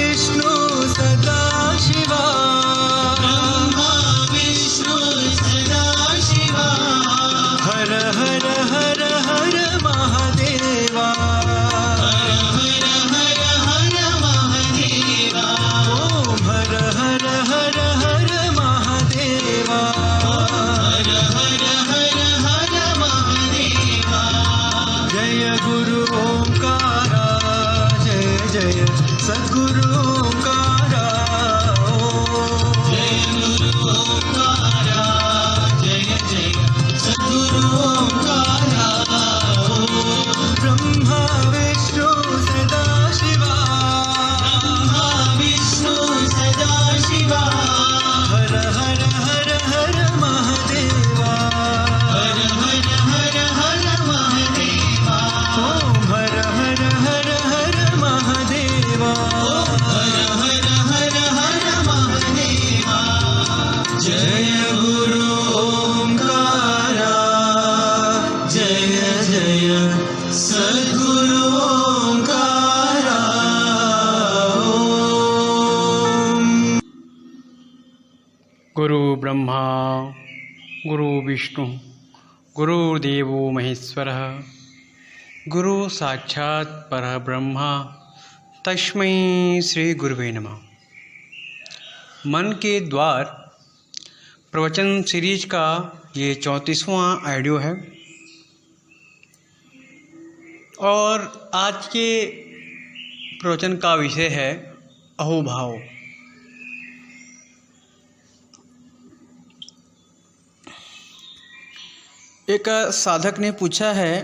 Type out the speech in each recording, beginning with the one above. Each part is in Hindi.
विष्णु सदा शिवा, ब्रह्मा विष्णु सदा शिवा, हर हर हर हर महादेवा, हर हर हर हर महादेवा, ओम हर हर हर हर महादेवा, हर हर हर हर महादेवा। जय गुरु ओंकारा, जय जय सद्गुरु ओंकारा, जय गुरु ओंकारा, जय जय सद्गुरु ओंकारा। ब्रह्मा विष्णु सदा शिवा, ब्रह्मा विष्णु सदा शिवा, हर हर हर हर महादेवा, हर हर हर हर महादेवा, ओम हर हर हर हर महादेवा, हर हर हर हर महादेवा। जय गुरु ओंकारा, जय जय सद्गुरु ओंकारा। गुरु ब्रह्मा गुरु विष्णु गुरुदेवो महेश्वरः, गुरु साक्षात् परब्रह्मा तस्मै श्री गुरुवे नमः। मन के द्वार प्रवचन सीरीज का ये 34वां ऑडियो है और आज के प्रवचन का विषय है अहोभाव। एक साधक ने पूछा है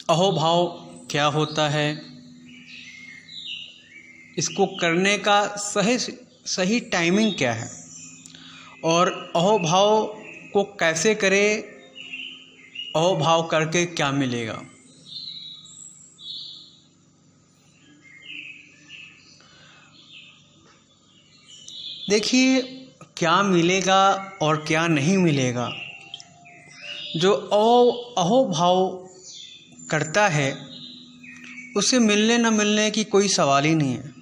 अहोभाव क्या होता है, इसको करने का सही टाइमिंग क्या है और अहोभाव को कैसे करें, अहोभाव करके क्या मिलेगा। देखिए, क्या मिलेगा और क्या नहीं मिलेगा। जो अहोभाव करता है उसे मिलने न मिलने की कोई सवाल ही नहीं है।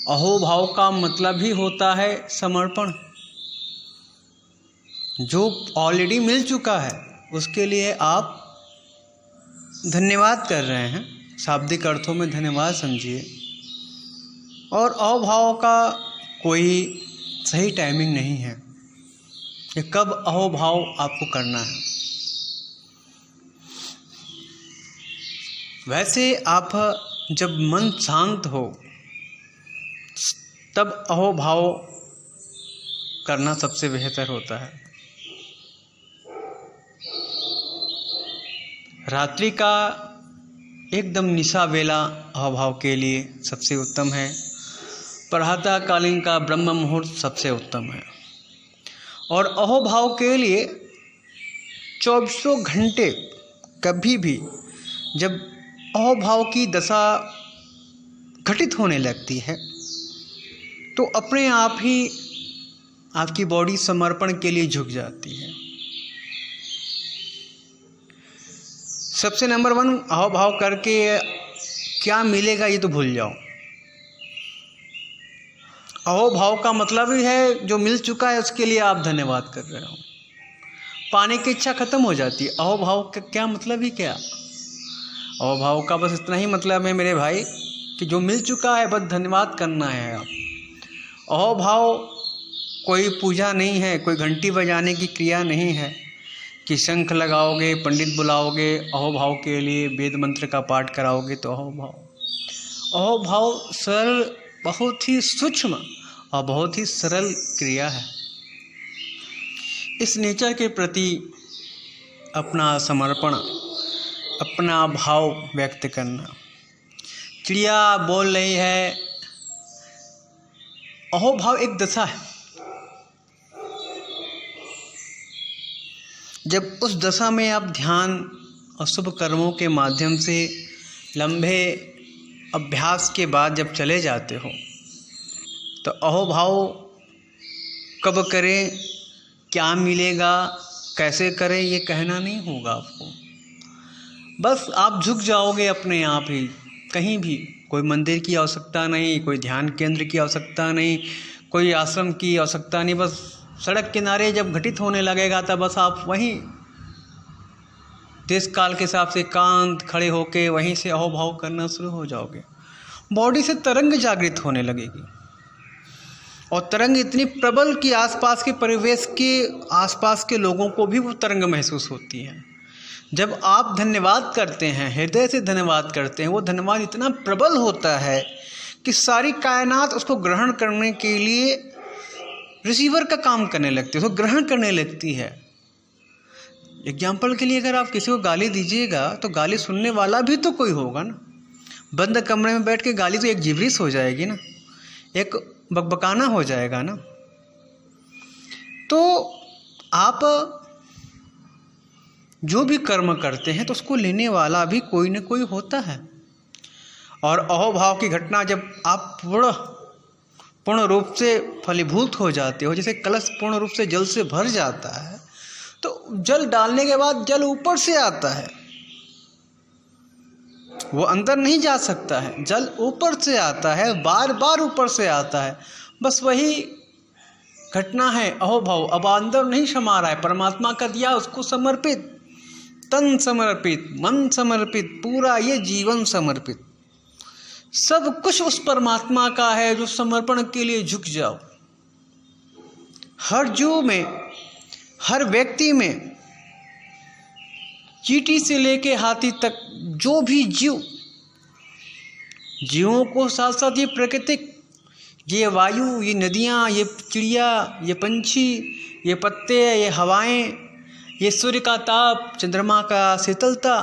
अहोभाव का मतलब ही होता है समर्पण। जो ऑलरेडी मिल चुका है उसके लिए आप धन्यवाद कर रहे हैं, शाब्दिक अर्थों में धन्यवाद समझिए। और अहोभाव का कोई सही टाइमिंग नहीं है कि कब अहोभाव आपको करना है। वैसे आप जब मन शांत हो तब अहोभाव करना सबसे बेहतर होता है। रात्रि का एकदम निशा वेला अहोभाव के लिए सबसे उत्तम है। प्रातःकालीन का ब्रह्म मुहूर्त सबसे उत्तम है। और अहोभाव के लिए 24 घंटे कभी भी जब अहोभाव की दशा घटित होने लगती है तो अपने आप ही आपकी बॉडी समर्पण के लिए झुक जाती है। सबसे नंबर 1, अहोभाव करके क्या मिलेगा ये तो भूल जाओ। अहोभाव का मतलब ही है जो मिल चुका है उसके लिए आप धन्यवाद कर रहे हो। पाने की इच्छा खत्म हो जाती है। अहोभाव का क्या मतलब ही क्या। अहोभाव का बस इतना ही मतलब है मेरे भाई कि जो मिल चुका है बस धन्यवाद करना है आप। अहोभाव कोई पूजा नहीं है, कोई घंटी बजाने की क्रिया नहीं है कि शंख लगाओगे, पंडित बुलाओगे, अहोभाव के लिए वेद मंत्र का पाठ कराओगे तो अहोभाव सरल, बहुत ही सूक्ष्म और बहुत ही सरल क्रिया है। इस नेचर के प्रति अपना समर्पण, अपना भाव व्यक्त करना। चिड़िया बोल रही है, अहोभाव एक दशा है। जब उस दशा में आप ध्यान और शुभ कर्मों के माध्यम से लंबे अभ्यास के बाद जब चले जाते हो तो अहोभाव कब करें, क्या मिलेगा, कैसे करें, ये कहना नहीं होगा आपको। बस आप झुक जाओगे अपने आप ही, कहीं भी कोई मंदिर की आवश्यकता नहीं, कोई ध्यान केंद्र की आवश्यकता नहीं, कोई आश्रम की आवश्यकता नहीं। बस सड़क किनारे जब घटित होने लगेगा तब बस आप वहीं देश काल के हिसाब से एकांत खड़े होके वहीं से अहोभाव करना शुरू हो जाओगे। बॉडी से तरंग जागृत होने लगेगी और तरंग इतनी प्रबल कि आसपास के परिवेश के आसपास के लोगों को भी वो तरंग महसूस होती है। जब आप धन्यवाद करते हैं, हृदय से धन्यवाद करते हैं, वो धन्यवाद इतना प्रबल होता है कि सारी कायनात उसको ग्रहण करने के लिए रिसीवर का काम करने लगती है, उसको ग्रहण करने लगती है। एग्जाम्पल के लिए अगर आप किसी को गाली दीजिएगा तो गाली सुनने वाला भी तो कोई होगा ना। बंद कमरे में बैठ के गाली तो एक जिब्रिस हो जाएगी ना, एक बकबकाना हो जाएगा ना। तो आप जो भी कर्म करते हैं तो उसको लेने वाला भी कोई न कोई होता है। और अहोभाव की घटना जब आप पूर्ण रूप से फलीभूत हो जाते हो, जैसे कलश पूर्ण रूप से जल से भर जाता है, तो जल डालने के बाद जल ऊपर से आता है, वो अंदर नहीं जा सकता है, जल ऊपर से आता है, बार बार ऊपर से आता है। बस वही घटना है अहोभाव। अब अंदर नहीं समा रहा है, परमात्मा का दिया उसको समर्पित, तन समर्पित, मन समर्पित, पूरा ये जीवन समर्पित, सब कुछ उस परमात्मा का है जो समर्पण के लिए झुक जाओ। हर जीव में, हर व्यक्ति में, चींटी से लेके हाथी तक जो भी जीवों को साथ साथ ये प्राकृतिक, ये वायु, ये नदियाँ, ये चिड़िया, ये पंछी, ये पत्ते, ये हवाएं, ये सूर्य का ताप, चंद्रमा का शीतलता,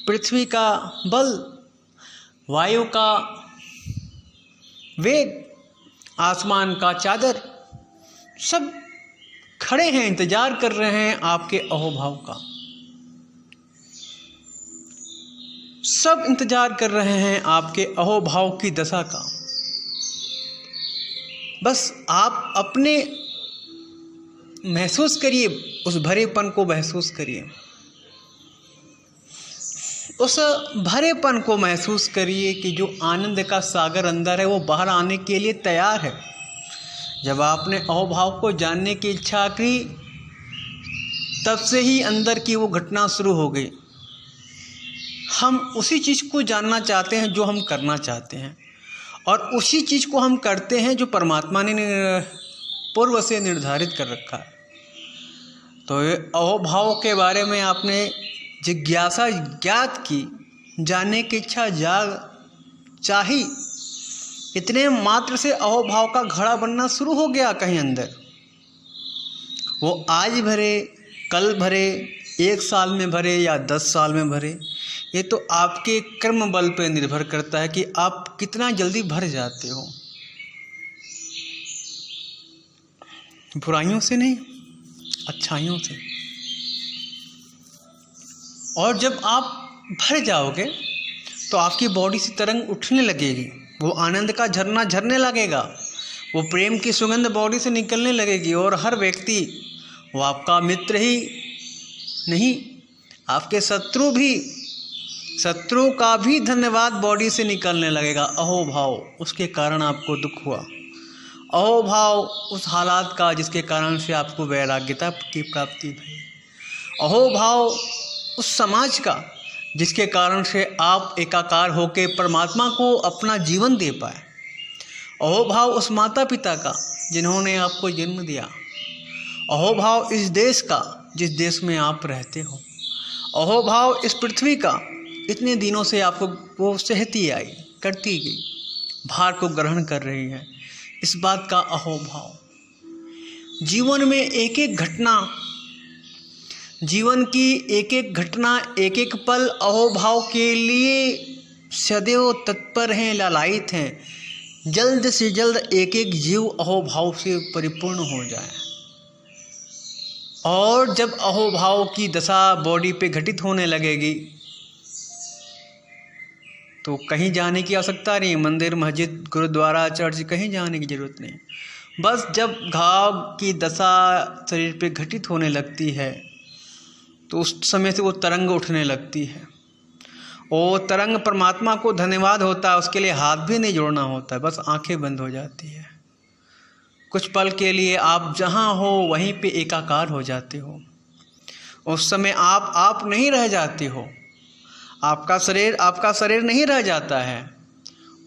पृथ्वी का बल, वायु का वेग, आसमान का चादर, सब खड़े हैं, इंतजार कर रहे हैं आपके अहोभाव का। सब इंतजार कर रहे हैं आपके अहोभाव की दशा का। बस आप अपने महसूस करिए, उस भरेपन को महसूस करिए, उस भरेपन को महसूस करिए कि जो आनंद का सागर अंदर है वो बाहर आने के लिए तैयार है। जब आपने अहोभाव को जानने की इच्छा की, तब से ही अंदर की वो घटना शुरू हो गई। हम उसी चीज़ को जानना चाहते हैं जो हम करना चाहते हैं, और उसी चीज़ को हम करते हैं जो परमात्मा ने पूर्व से निर्धारित कर रखा है। तो ये अहोभाव के बारे में आपने जिज्ञासा ज्ञात की, जानने की इच्छा चाही, इतने मात्र से अहोभाव का घड़ा बनना शुरू हो गया कहीं अंदर। वो आज भरे, कल भरे, 1 साल में भरे या 10 साल में भरे, ये तो आपके कर्म बल पर निर्भर करता है कि आप कितना जल्दी भर जाते हो। बुराइयों से नहीं, अच्छाइयों से। और जब आप भर जाओगे तो आपकी बॉडी से तरंग उठने लगेगी, वो आनंद का झरना झरने लगेगा, वो प्रेम की सुगंध बॉडी से निकलने लगेगी। और हर व्यक्ति, वो आपका मित्र ही नहीं, आपके शत्रु का भी धन्यवाद बॉडी से निकलने लगेगा। अहोभाव, उसके कारण आपको दुख हुआ। अहोभाव उस हालात का जिसके कारण से आपको वैराग्यता की प्राप्ति भई। अहोभाव उस समाज का जिसके कारण से आप एकाकार होकर परमात्मा को अपना जीवन दे पाए। अहोभाव उस माता पिता का जिन्होंने आपको जन्म दिया। अहोभाव इस देश का जिस देश में आप रहते हो। अहोभाव इस पृथ्वी का इतने दिनों से आपको वो सहती आई, करती गई, भार को ग्रहण कर रही है, इस बात का अहोभाव। जीवन में एक एक घटना, जीवन की एक एक घटना, एक एक पल अहोभाव के लिए सदैव तत्पर हैं, लालायित हैं। जल्द से जल्द एक एक जीव अहोभाव से परिपूर्ण हो जाए। और जब अहोभाव की दशा बॉडी पे घटित होने लगेगी तो कहीं जाने की आवश्यकता नहीं, मंदिर, मस्जिद, गुरुद्वारा, चर्च, कहीं जाने की ज़रूरत नहीं। बस जब घाव की दशा शरीर पे घटित होने लगती है तो उस समय से वो तरंग उठने लगती है। वो तरंग परमात्मा को धन्यवाद होता है, उसके लिए हाथ भी नहीं जोड़ना होता है, बस आंखें बंद हो जाती है। कुछ पल के लिए आप जहाँ हो वहीं पे एकाकार हो जाते हो। उस समय आप नहीं रह जाते हो, आपका शरीर नहीं रह जाता है,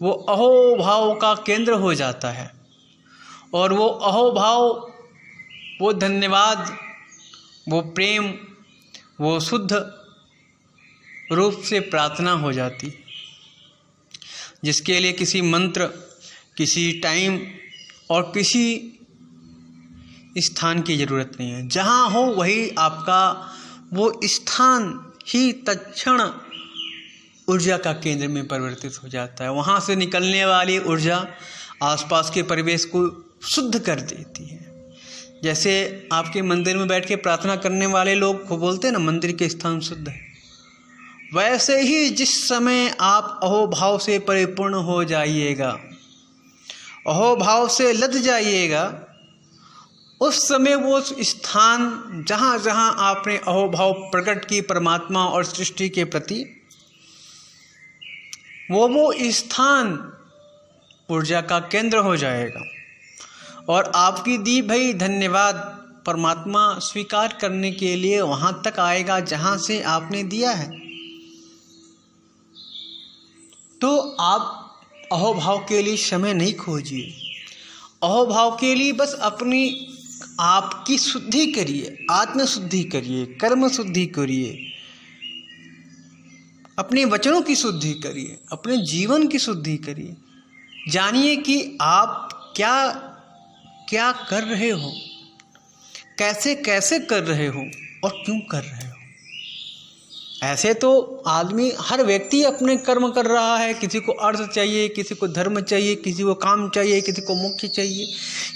वो अहोभाव का केंद्र हो जाता है। और वो अहोभाव, वो धन्यवाद, वो प्रेम, वो शुद्ध रूप से प्रार्थना हो जाती, जिसके लिए किसी मंत्र, किसी टाइम और किसी स्थान की ज़रूरत नहीं है। जहाँ हो वही आपका वो स्थान ही तत्क्षण ऊर्जा का केंद्र में परिवर्तित हो जाता है। वहाँ से निकलने वाली ऊर्जा आसपास के परिवेश को शुद्ध कर देती है। जैसे आपके मंदिर में बैठ के प्रार्थना करने वाले लोग को बोलते हैं ना, मंदिर के स्थान शुद्ध है, वैसे ही जिस समय आप अहोभाव से परिपूर्ण हो जाइएगा, अहोभाव से लद जाइएगा, उस समय वो स्थान जहाँ जहाँ आपने अहोभाव प्रकट की परमात्मा और सृष्टि के प्रति, वो स्थान ऊर्जा का केंद्र हो जाएगा और आपकी दी भई धन्यवाद परमात्मा स्वीकार करने के लिए वहाँ तक आएगा जहाँ से आपने दिया है। तो आप अहोभाव के लिए समय नहीं खोजिए, अहोभाव के लिए बस अपनी आपकी शुद्धि करिए, आत्मशुद्धि करिए, कर्म शुद्धि करिए, अपने वचनों की शुद्धि करिए, अपने जीवन की शुद्धि करिए। जानिए कि आप क्या क्या कर रहे हो, कैसे कैसे कर रहे हो और क्यों कर रहे हो। ऐसे तो आदमी, हर व्यक्ति अपने कर्म कर रहा है, किसी को अर्थ चाहिए, किसी को धर्म चाहिए, किसी को काम चाहिए, किसी को मोक्ष चाहिए।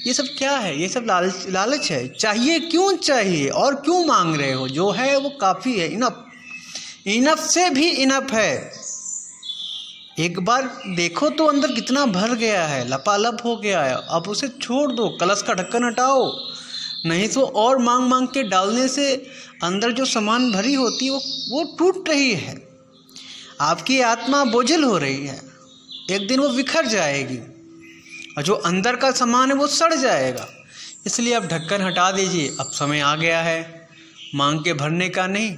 ये सब क्या है? ये सब लालच है। चाहिए क्यों चाहिए और क्यों मांग रहे हो? जो है वो काफ़ी है, इनफ से भी इनफ है। एक बार देखो तो अंदर कितना भर गया है, लपालप हो गया है। अब उसे छोड़ दो, कलश का ढक्कन हटाओ, नहीं तो और मांग मांग के डालने से अंदर जो सामान भरी होती है वो टूट रही है। आपकी आत्मा बोझिल हो रही है, एक दिन वो बिखर जाएगी और जो अंदर का सामान है वो सड़ जाएगा। इसलिए अब ढक्कन हटा दीजिए। अब समय आ गया है मांग के भरने का नहीं,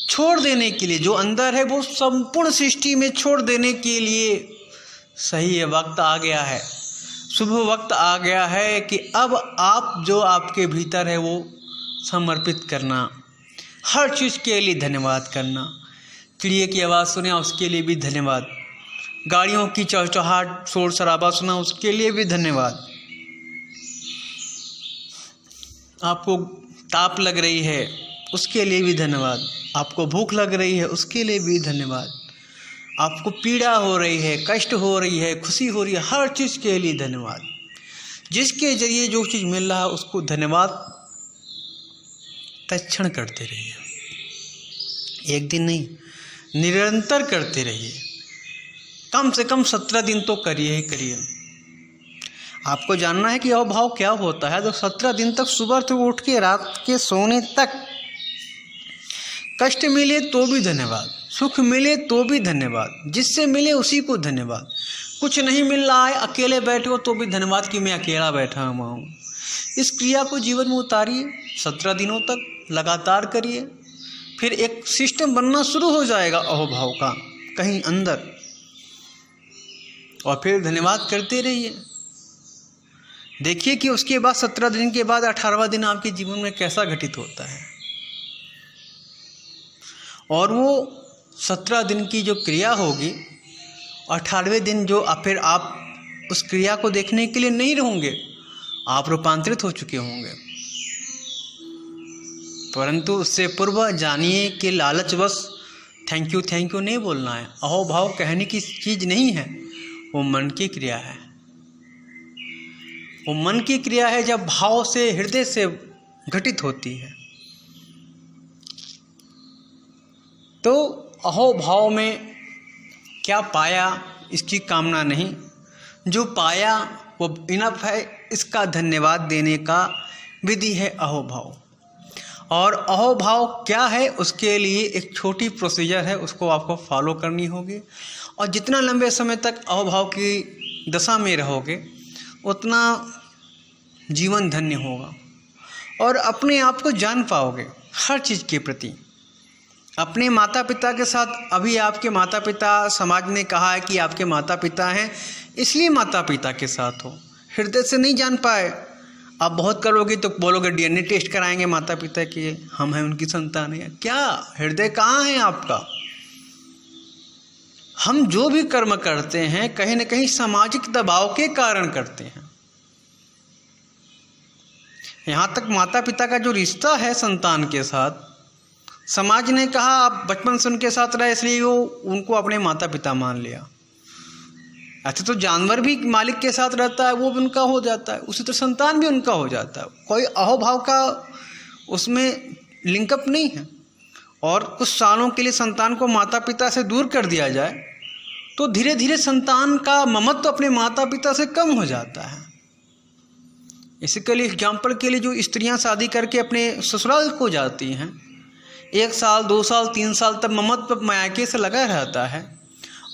छोड़ देने के लिए। जो अंदर है वो संपूर्ण सृष्टि में छोड़ देने के लिए सही है, वक्त आ गया है, शुभ वक्त आ गया है कि अब आप जो आपके भीतर है वो समर्पित करना, हर चीज़ के लिए धन्यवाद करना। चिड़िया की आवाज़ सुना उसके लिए भी धन्यवाद, गाड़ियों की चहचहाट शोर शराबा सुना उसके लिए भी धन्यवाद, आपको ताप लग रही है उसके लिए भी धन्यवाद, आपको भूख लग रही है उसके लिए भी धन्यवाद, आपको पीड़ा हो रही है, कष्ट हो रही है, खुशी हो रही है, हर चीज़ के लिए धन्यवाद। जिसके जरिए जो चीज़ मिल रहा है उसको धन्यवाद तत्क्षण करते रहिए। एक दिन नहीं, निरंतर करते रहिए। कम से कम 17 दिन तो करिए ही करिए। आपको जानना है कि अभाव क्या होता है। तो 17 दिन तक सुबह से उठ के रात के सोने तक कष्ट मिले तो भी धन्यवाद, सुख मिले तो भी धन्यवाद, जिससे मिले उसी को धन्यवाद। कुछ नहीं मिल रहा है, अकेले बैठे हो तो भी धन्यवाद कि मैं अकेला बैठा हुआ हूँ। इस क्रिया को जीवन में उतारिए, 17 दिनों तक लगातार करिए, फिर एक सिस्टम बनना शुरू हो जाएगा अहोभाव का कहीं अंदर, और फिर धन्यवाद करते रहिए। देखिए कि उसके बाद 17 दिन के बाद 18वां दिन आपके जीवन में कैसा घटित होता है। और वो 17 दिन की जो क्रिया होगी, 18वें दिन जो फिर आप उस क्रिया को देखने के लिए नहीं रहोगे, आप रूपांतरित हो चुके होंगे। परंतु उससे पूर्व जानिए कि लालचवश थैंक यू नहीं बोलना है। अहोभाव कहने की चीज़ नहीं है, वो मन की क्रिया है। वो मन की क्रिया है जब भाव से, हृदय से घटित होती है। तो अहोभाव में क्या पाया इसकी कामना नहीं, जो पाया वो इनफ है, इसका धन्यवाद देने का विधि है अहोभाव। और अहोभाव क्या है उसके लिए एक छोटी प्रोसीजर है, उसको आपको फॉलो करनी होगी। और जितना लंबे समय तक अहोभाव की दशा में रहोगे उतना जीवन धन्य होगा और अपने आप को जान पाओगे हर चीज़ के प्रति। अपने माता पिता के साथ, अभी आपके माता पिता, समाज ने कहा है कि आपके माता पिता हैं इसलिए माता पिता के साथ हो, हृदय से नहीं जान पाए। आप बहुत करोगे तो बोलोगे डीएनए टेस्ट कराएंगे माता पिता के, हम हैं उनकी संतान है। क्या हृदय कहाँ है आपका? हम जो भी कर्म करते हैं कहीं न कहीं सामाजिक दबाव के कारण करते हैं। यहाँ तक माता पिता का जो रिश्ता है संतान के साथ, समाज ने कहा आप बचपन से उनके साथ रहे इसलिए वो उनको अपने माता पिता मान लिया। अच्छा, तो जानवर भी मालिक के साथ रहता है, वो भी उनका हो जाता है, उसी तरह संतान भी उनका हो जाता है। कोई अहोभाव का उसमें लिंकअप नहीं है। और कुछ सालों के लिए संतान को माता पिता से दूर कर दिया जाए तो धीरे धीरे संतान का ममत्व अपने माता पिता से कम हो जाता है। इसके लिए एग्जाम्पल के लिए जो स्त्रियां शादी करके अपने ससुराल को जाती हैं, 1 साल 2 साल 3 साल तक ममत्व मायके से लगा रहता है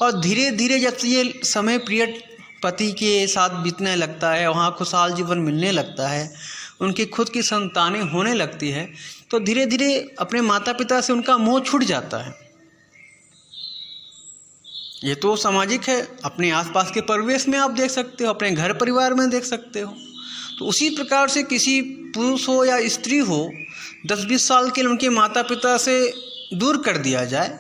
और धीरे धीरे जब ये समय पीरियड पति के साथ बीतने लगता है, वहाँ खुशहाल जीवन मिलने लगता है, उनकी खुद की संतानें होने लगती है, तो धीरे धीरे अपने माता पिता से उनका मोह छूट जाता है। ये तो सामाजिक है, अपने आसपास के परिवेश में आप देख सकते हो, अपने घर परिवार में देख सकते हो। तो उसी प्रकार से किसी पुरुष हो या स्त्री हो 10-20 साल के लिए उनके माता पिता से दूर कर दिया जाए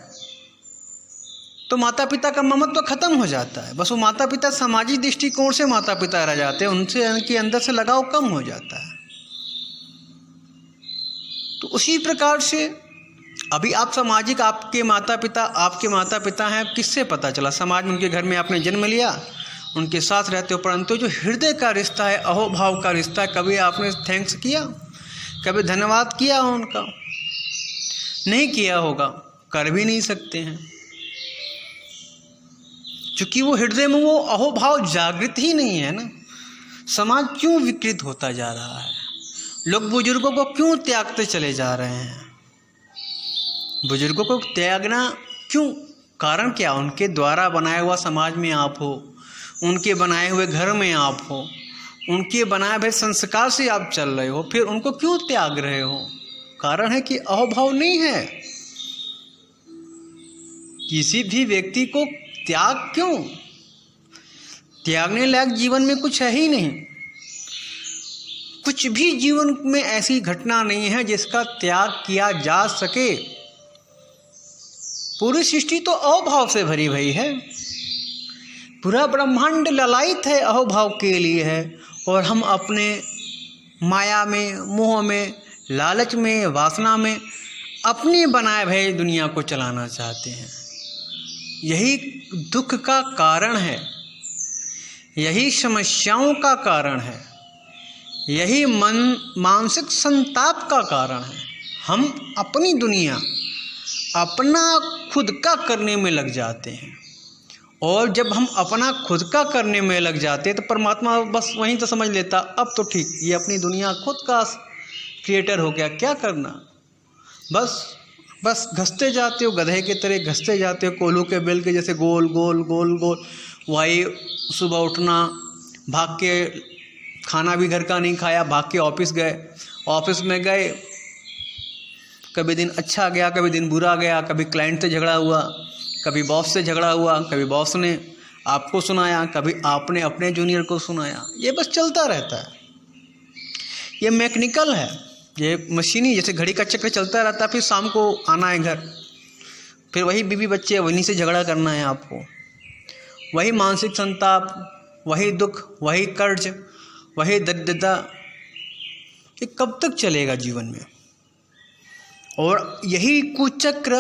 तो माता पिता का ममत्व तो खत्म हो जाता है। बस वो माता पिता सामाजिक दृष्टिकोण से माता पिता रह जाते हैं, उनसे उनके अंदर से लगाव कम हो जाता है। तो उसी प्रकार से अभी आप सामाजिक आपके माता पिता हैं, किससे पता चला? समाज में उनके घर में आपने जन्म लिया, उनके साथ रहते हो, परंतु जो हृदय का रिश्ता है, अहोभाव का रिश्ता है, कभी आपने थैंक्स किया, कभी धन्यवाद किया हो उनका? नहीं किया होगा, कर भी नहीं सकते हैं, क्योंकि वो हृदय में वो अहोभाव जागृत ही नहीं है ना। समाज क्यों विकृत होता जा रहा है? लोग बुजुर्गों को क्यों त्यागते चले जा रहे हैं? बुजुर्गों को त्यागना क्यों? कारण क्या? उनके द्वारा बनाया हुआ समाज में आप हो, उनके बनाए हुए घर में आप हो, उनके बनाए हुए संस्कार से आप चल रहे हो, फिर उनको क्यों त्याग रहे हो? कारण है कि अहोभाव नहीं है। किसी भी व्यक्ति को त्याग क्यों? त्यागने लायक जीवन में कुछ है ही नहीं। कुछ भी जीवन में ऐसी घटना नहीं है जिसका त्याग किया जा सके। पूरी सृष्टि तो अहोभाव से भरी भई है, पूरा ब्रह्मांड ललायित है अहोभाव के लिए है, और हम अपने माया में, मोह में, लालच में, वासना में अपने बनाए भए दुनिया को चलाना चाहते हैं। यही दुख का कारण है, यही समस्याओं का कारण है, यही मानसिक संताप का कारण है। हम अपनी दुनिया अपना खुद का करने में लग जाते हैं, और जब हम अपना खुद का करने में लग जाते हैं तो परमात्मा बस वहीं तो समझ लेता, अब तो ठीक, ये अपनी दुनिया खुद का क्रिएटर हो गया, क्या करना, बस घसते जाते हो, गधे के तरह घसते जाते हो, कोल्हू के बेल के जैसे गोल गोल गोल गोल। वही सुबह उठना, भाग के, खाना भी घर का नहीं खाया, भाग के ऑफिस गए, ऑफिस में गए, कभी दिन अच्छा गया, कभी दिन बुरा गया, कभी क्लाइंट से झगड़ा हुआ, कभी बॉस से झगड़ा हुआ, कभी बॉस ने आपको सुनाया, कभी आपने अपने जूनियर को सुनाया। ये बस चलता रहता है, ये मैकेनिकल है, ये मशीनी, जैसे घड़ी का चक्र चलता रहता है। फिर शाम को आना है घर, फिर वही बीवी बच्चे, वहीं से झगड़ा करना है आपको, वही मानसिक संताप, वही दुख, वही कर्ज, वही दरिद्रता। ये कब तक चलेगा जीवन में? और यही कुचक्र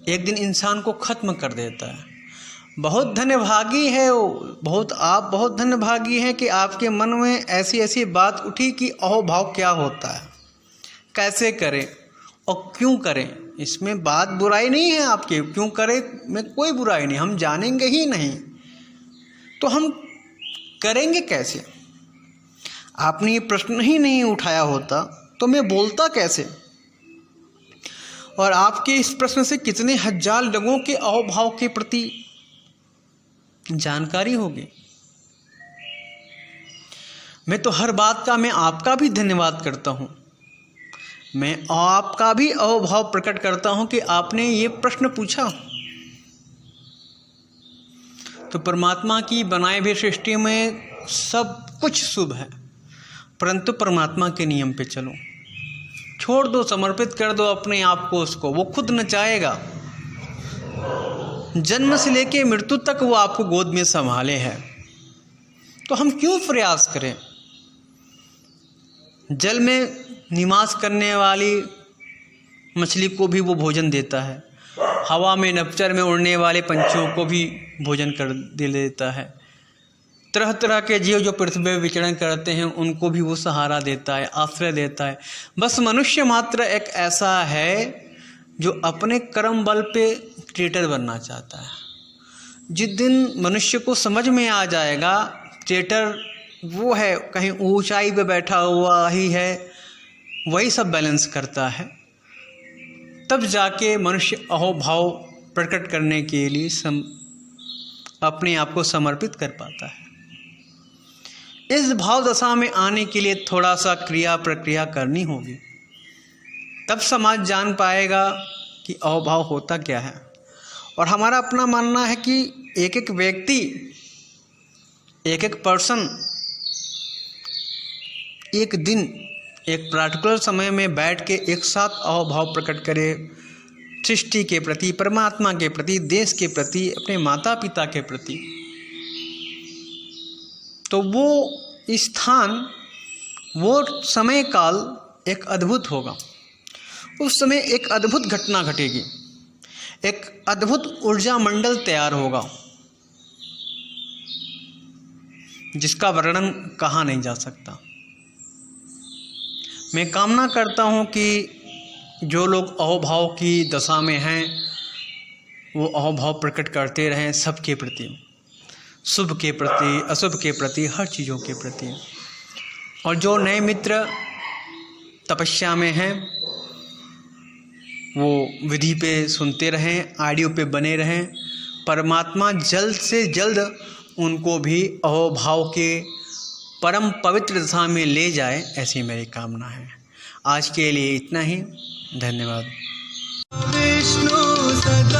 एक दिन इंसान को खत्म कर देता है। बहुत धन्यभागी है वो, आप बहुत धन्यभागी हैं कि आपके मन में ऐसी ऐसी बात उठी कि अहोभाव क्या होता है, कैसे करें और क्यों करें। इसमें बात बुराई नहीं है आपके, क्यों करें में कोई बुराई नहीं, हम जानेंगे ही नहीं तो हम करेंगे कैसे? आपने ये प्रश्न ही नहीं उठाया होता तो मैं बोलता कैसे? और आपके इस प्रश्न से कितने हजार लोगों के अहोभाव के प्रति जानकारी होगी। मैं तो हर बात का मैं आपका भी धन्यवाद करता हूँ। मैं आपका भी अहोभाव प्रकट करता हूँ कि आपने ये प्रश्न पूछा। तो परमात्मा की बनाए हुए सृष्टि में सब कुछ शुभ है, परंतु परमात्मा के नियम पे चलो, छोड़ दो, समर्पित कर दो अपने आप को उसको। वो खुद नचाएगा। जन्म से लेके मृत्यु तक वो आपको गोद में संभाले है। तो हम क्यों प्रयास करें? जल में निवास करने वाली मछली को भी वो भोजन देता है, हवा में नभचर में उड़ने वाले पंछियों को भी भोजन कर दे देता है, तरह तरह के जीव जो पृथ्वी में विचरण करते हैं उनको भी वो सहारा देता है, आश्रय देता है। बस मनुष्य मात्र एक ऐसा है जो अपने कर्म बल पे ट्रेटर बनना चाहता है। जिस दिन मनुष्य को समझ में आ जाएगा ट्रेटर वो है, कहीं ऊंचाई पे बैठा हुआ ही है, वही सब बैलेंस करता है, तब जाके मनुष्य अहोभाव प्रकट करने के लिए अपने आप को समर्पित कर पाता है। इस भाव दशा में आने के लिए थोड़ा सा क्रिया प्रक्रिया करनी होगी, तब समाज जान पाएगा कि अहोभाव होता क्या है। और हमारा अपना मानना है कि एक एक व्यक्ति, एक एक पर्सन एक दिन, एक पर्टिकुलर समय में बैठ के एक साथ अहोभाव प्रकट करे, सृष्टि के प्रति, परमात्मा के प्रति, देश के प्रति, अपने माता पिता के प्रति, तो वो स्थान, वो समय काल एक अद्भुत होगा। उस समय एक अद्भुत घटना घटेगी, एक अद्भुत ऊर्जा मंडल तैयार होगा जिसका वर्णन कहा नहीं जा सकता। मैं कामना करता हूँ कि जो लोग अहोभाव की दशा में हैं वो अहोभाव प्रकट करते रहें, सबके प्रति, शुभ के प्रति, अशुभ के प्रति, हर चीज़ों के प्रति। और जो नए मित्र तपस्या में हैं वो विधि पे सुनते रहें, ऑडियो पे बने रहें। परमात्मा जल्द से जल्द उनको भी अहोभाव के परम पवित्र दशा में ले जाए, ऐसी मेरी कामना है। आज के लिए इतना ही। धन्यवाद। विष्णु सदा